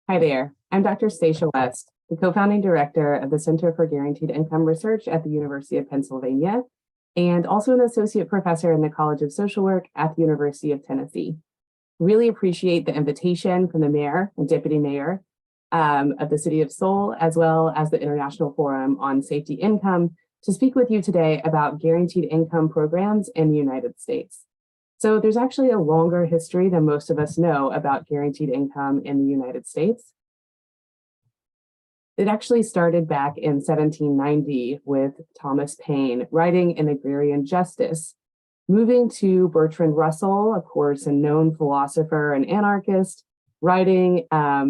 Hi there, I'm Dr. Stacia West, the co-founding director of the Center for Guaranteed Income Research at the University of Pennsylvania, and also an associate professor in the College of Social Work at the University of Tennessee. Really appreciate the invitation from the mayor and deputy mayor of the city of Seoul, as well as the International Forum on Safety Income, to speak with you today about guaranteed income programs in the United States. So there's actually a longer history than most of us know about guaranteed income in the United States. It actually started back in 1790 with Thomas Paine writing in Agrarian Justice, moving to Bertrand Russell, of course, a known philosopher and anarchist, writing a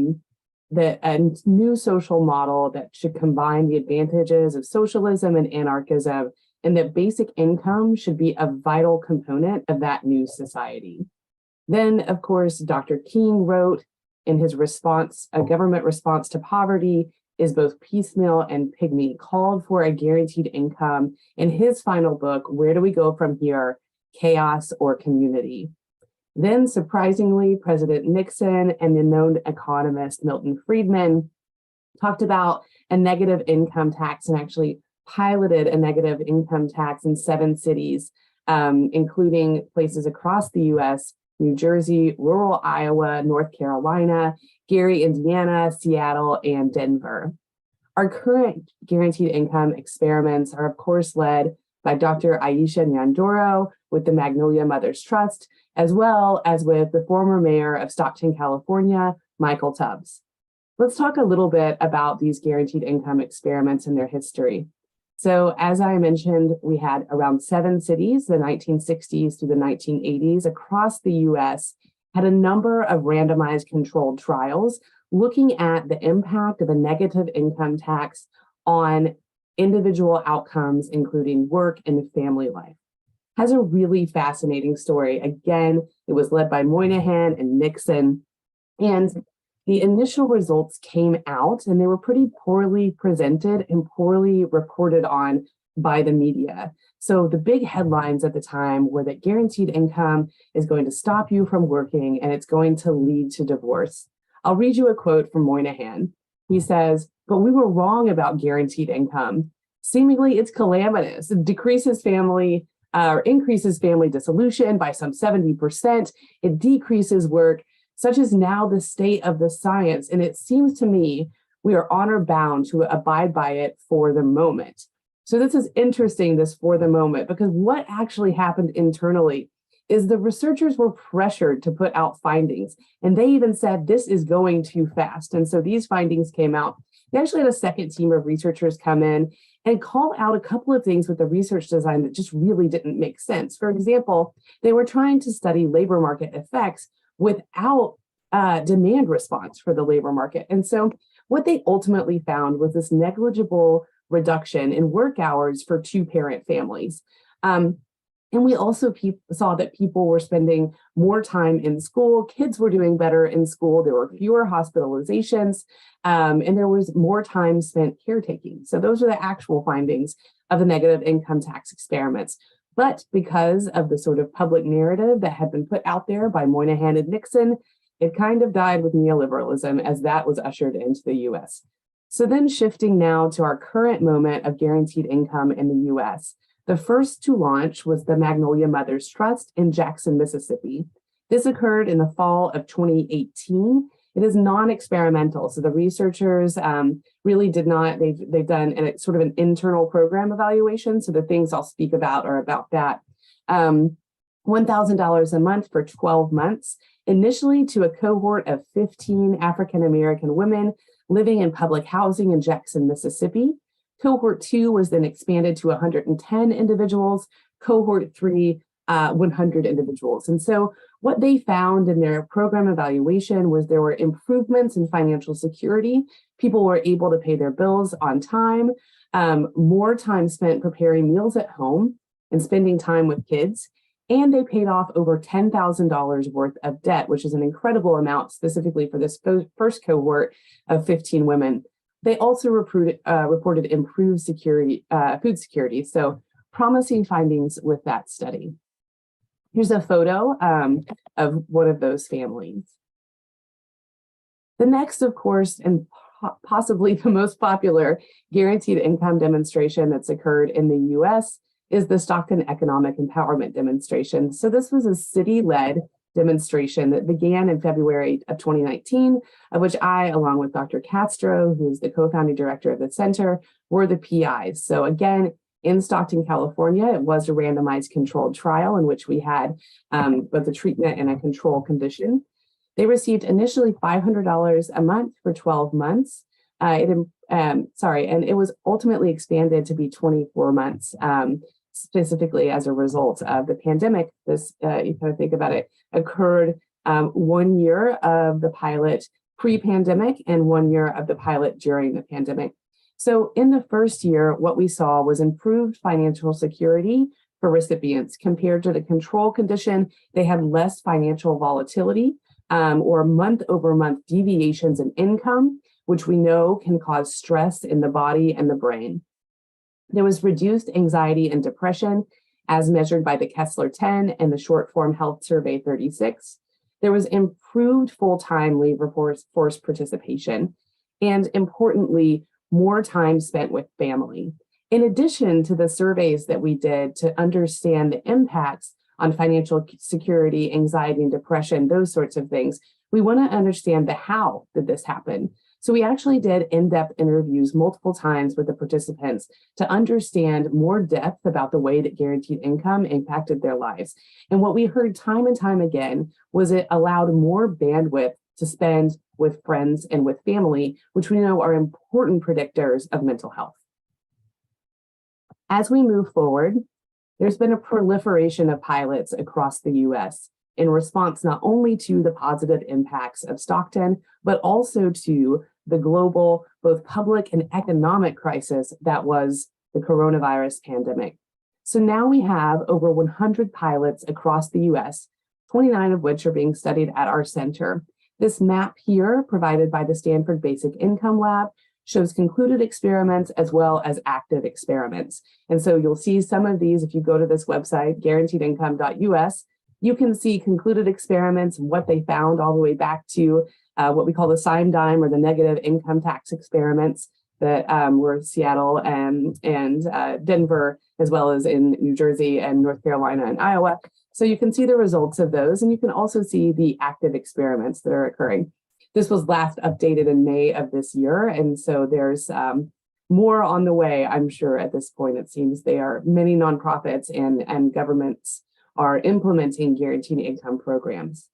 new social model that should combine the advantages of socialism and anarchism, and that basic income should be a vital component of that new society. Then, of course, Dr. King wrote in his response, a government response to poverty is both piecemeal and pygmy, called for a guaranteed income in his final book, Where Do We Go From Here? Chaos or Community? Then, surprisingly, President Nixon and the known economist Milton Friedman talked about a negative income tax and actually piloted a negative income tax in 7 cities, including places across the US, New Jersey, rural Iowa, North Carolina, Gary, Indiana, Seattle, and Denver. Our current guaranteed income experiments are, of course, led by Dr. Aisha Nyandoro with the Magnolia Mothers Trust, as well as with the former mayor of Stockton, California, Michael Tubbs. Let's talk a little bit about these guaranteed income experiments and their history. So as I mentioned, we had around 7 cities, the 1960s through the 1980s across the US, had a number of randomized controlled trials looking at the impact of a negative income tax on individual outcomes, including work and family life. Has a really fascinating story. Again, it was led by Moynihan and Nixon, and the initial results came out and they were pretty poorly presented and poorly reported on by the media. So the big headlines at the time were that guaranteed income is going to stop you from working and it's going to lead to divorce. I'll read you a quote from Moynihan. He says, "But we were wrong about guaranteed income. Seemingly it's calamitous. It decreases family or increases family dissolution by some 70%. It decreases work. Such is now the state of the science, and it seems to me we are honor bound to abide by it for the moment." So this is interesting, this for the moment, because what actually happened internally is the researchers were pressured to put out findings, and they even said this is going too fast. And so these findings came out. They actually had a second team of researchers come in and call out a couple of things with the research design that just really didn't make sense. For example, they were trying to study labor market effects without demand response for the labor market. And so what they ultimately found was this negligible reduction in work hours for 2-parent families. And we also saw that people were spending more time in school. Kids were doing better in school. There were fewer hospitalizations, and there was more time spent caretaking. So those are the actual findings of the negative income tax experiments. But because of the sort of public narrative that had been put out there by Moynihan and Nixon, it kind of died with neoliberalism as that was ushered into the US. So then shifting now to our current moment of guaranteed income in the US. The first to launch was the Magnolia Mothers Trust in Jackson, Mississippi. This occurred in the fall of 2018. It is non-experimental, so the researchers really did not, they've done sort of an internal program evaluation, so the things I'll speak about are about that. $1,000 a month for 12 months, initially to a cohort of 15 African-American women living in public housing in Jackson, Mississippi. Cohort 2 was then expanded to 110 individuals, cohort 3, 100 individuals. And so what they found in their program evaluation was there were improvements in financial security. People were able to pay their bills on time, more time spent preparing meals at home and spending time with kids. And they paid off over $10,000 worth of debt, which is an incredible amount specifically for this first cohort of 15 women. They also reported improved food security. So promising findings with that study. Here's a photo of one of those families. The next, of course, and possibly the most popular guaranteed income demonstration that's occurred in the US is the Stockton Economic Empowerment Demonstration. So this was a city-led demonstration that began in February of 2019, of which I, along with Dr. Castro, who's the co-founding director of the center, were the PIs. So again, in Stockton, California, it was a randomized controlled trial in which we had both a treatment and a control condition. They received initially $500 a month for 12 months. And it was ultimately expanded to be 24 months, specifically as a result of the pandemic. This, you kind of think about it, occurred 1 year of the pilot pre-pandemic and 1 year of the pilot during the pandemic. So in the first year, what we saw was improved financial security for recipients compared to the control condition. They had less financial volatility or month-over-month deviations in income, which we know can cause stress in the body and the brain. There was reduced anxiety and depression as measured by the Kessler-10 and the short form health survey 36. There was improved full-time labor force participation, and importantly, more time spent with family. In addition to the surveys that we did to understand the impacts on financial security, anxiety, and depression, those sorts of things, we want to understand the how did this happen. So we actually did in-depth interviews multiple times with the participants to understand more depth about the way that guaranteed income impacted their lives. And what we heard time and time again was it allowed more bandwidth to spend with friends and with family, which we know are important predictors of mental health. As we move forward, there's been a proliferation of pilots across the US in response not only to the positive impacts of Stockton, but also to the global, both public and economic crisis that was the coronavirus pandemic. So now we have over 100 pilots across the US, 29 of which are being studied at our center. This map here, provided by the Stanford Basic Income Lab, shows concluded experiments as well as active experiments. And so you'll see some of these if you go to this website, guaranteedincome.us. You can see concluded experiments and what they found all the way back to what we call the Sime Dime or the negative income tax experiments that were Seattle and Denver, as well as in New Jersey and North Carolina and Iowa. So you can see the results of those, and you can also see the active experiments that are occurring. This was last updated in May of this year, and so there's more on the way, I'm sure, at this point. It seems there are many nonprofits and governments are implementing guaranteed income programs.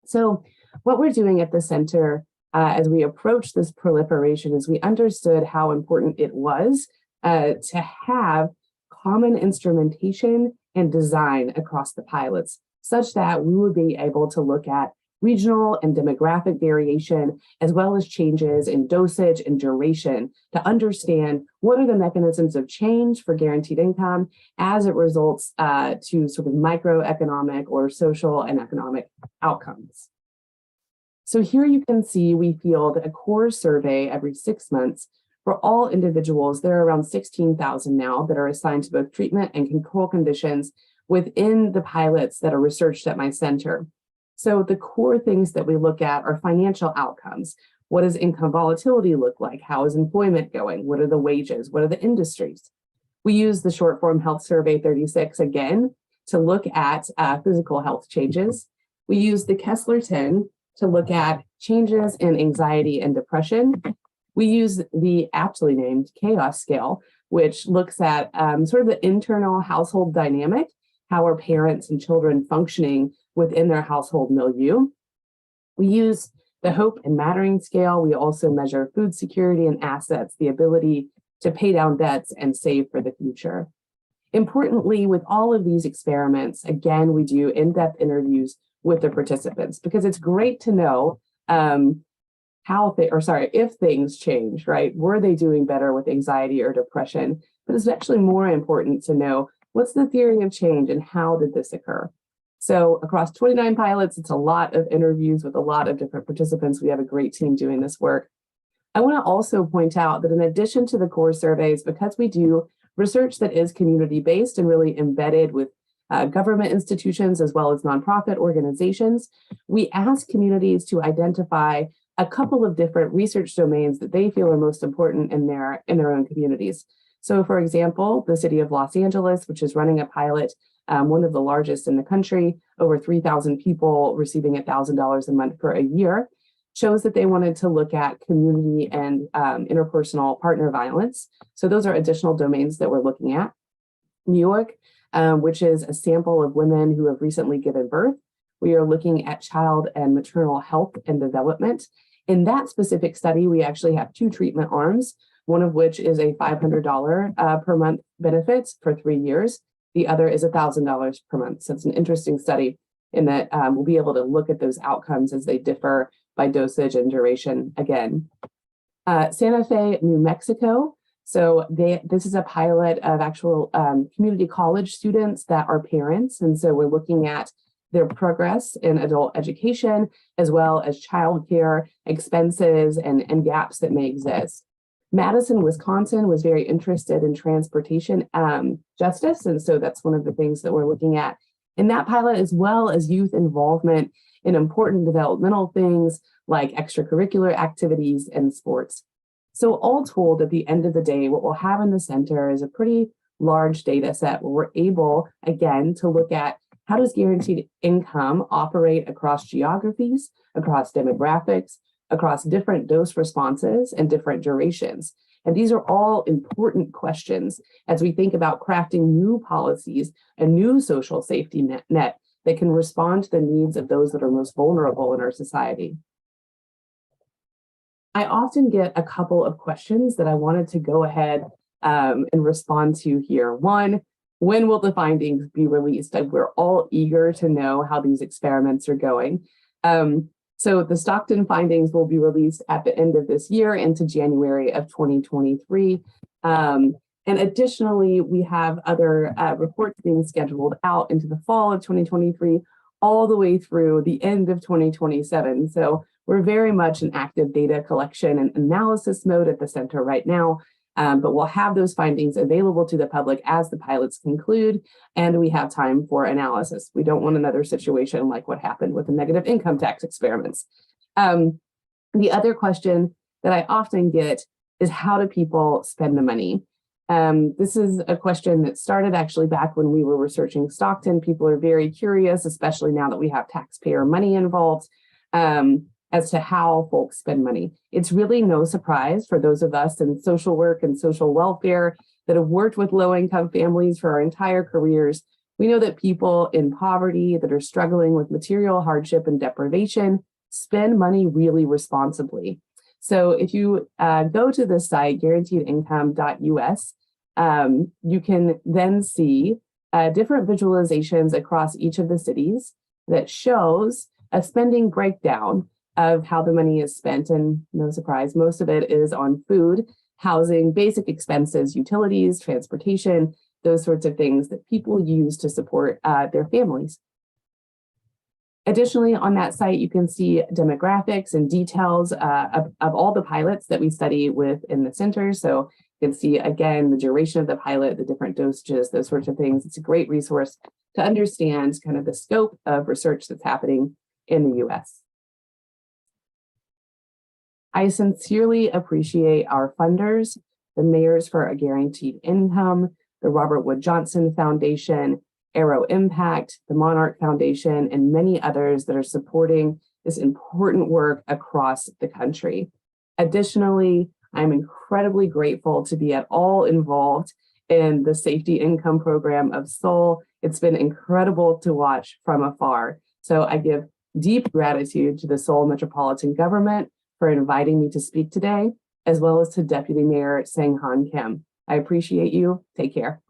So what we're doing at the center as we approach this proliferation is we understood how important it was to have common instrumentation and design across the pilots, such that we would be able to look at regional and demographic variation, as well as changes in dosage and duration to understand what are the mechanisms of change for guaranteed income as it results to sort of microeconomic or social and economic outcomes. So here you can see we field a core survey every 6 months for all individuals. There are around 16,000 now that are assigned to both treatment and control conditions within the pilots that are researched at my center. So the core things that we look at are financial outcomes. What does income volatility look like? How is employment going? What are the wages? What are the industries? We use the short form health survey 36 again to look at physical health changes. We use the Kessler-10 to look at changes in anxiety and depression. We use the aptly named chaos scale, which looks at sort of the internal household dynamic. How are parents and children functioning within their household milieu? We use the Hope and Mattering scale. We also measure food security and assets, the ability to pay down debts and save for the future. Importantly, with all of these experiments, again, we do in-depth interviews with the participants because it's great to know if things change, right? Were they doing better with anxiety or depression? But it's actually more important to know what's the theory of change and how did this occur? So across 29 pilots, it's a lot of interviews with a lot of different participants. We have a great team doing this work. I want to also point out that in addition to the core surveys, because we do research that is community-based and really embedded with government institutions as well as nonprofit organizations, we ask communities to identify a couple of different research domains that they feel are most important in their own communities. So for example, the city of Los Angeles, which is running a pilot, one of the largest in the country, over 3,000 people receiving $1,000 a month for a year, shows that they wanted to look at community and interpersonal partner violence. So those are additional domains that we're looking at. New York, which is a sample of women who have recently given birth. We are looking at child and maternal health and development. In that specific study, we actually have 2 treatment arms, one of which is a $500 per month benefit for 3 years. The other is $1,000 per month. So it's an interesting study in that we'll be able to look at those outcomes as they differ by dosage and duration again. Santa Fe, New Mexico. So this is a pilot of actual community college students that are parents. And so we're looking at their progress in adult education, as well as childcare expenses and gaps that may exist. Madison, Wisconsin was very interested in transportation justice. And so that's one of the things that we're looking at in that pilot, as well as youth involvement in important developmental things like extracurricular activities and sports. So all told, at the end of the day, what we'll have in the center is a pretty large data set where we're able, again, to look at how does guaranteed income operate across geographies, across demographics, across different dose responses and different durations. And these are all important questions as we think about crafting new policies, a new social safety net that can respond to the needs of those that are most vulnerable in our society. I often get a couple of questions that I wanted to go ahead and respond to here. One, when will the findings be released? We're all eager to know how these experiments are going. So the Stockton findings will be released at the end of this year into January of 2023. And additionally, we have other reports being scheduled out into the fall of 2023, all the way through the end of 2027. So we're very much in active data collection and analysis mode at the center right now. But we'll have those findings available to the public as the pilots conclude, and we have time for analysis. We don't want another situation like what happened with the negative income tax experiments. The other question that I often get is, how do people spend the money? This is a question that started actually back when we were researching Stockton. People are very curious, especially now that we have taxpayer money involved, as to how folks spend money. It's really no surprise for those of us in social work and social welfare that have worked with low-income families for our entire careers. We know that people in poverty that are struggling with material hardship and deprivation spend money really responsibly. So if you go to the site, guaranteedincome.us, you can then see different visualizations across each of the cities that shows a spending breakdown of how the money is spent. And no surprise, most of it is on food, housing, basic expenses, utilities, transportation, those sorts of things that people use to support their families. Additionally, on that site, you can see demographics and details of all the pilots that we study within the center. So you can see, again, the duration of the pilot, the different dosages, those sorts of things. It's a great resource to understand kind of the scope of research that's happening in the US. I sincerely appreciate our funders, the Mayors for a Guaranteed Income, the Robert Wood Johnson Foundation, Arrow Impact, the Monarch Foundation, and many others that are supporting this important work across the country. Additionally, I'm incredibly grateful to be at all involved in the Safety Income Program of Seoul. It's been incredible to watch from afar. So I give deep gratitude to the Seoul Metropolitan Government for inviting me to speak today, as well as to Deputy Mayor Sang-Han Kim. I appreciate you. Take care.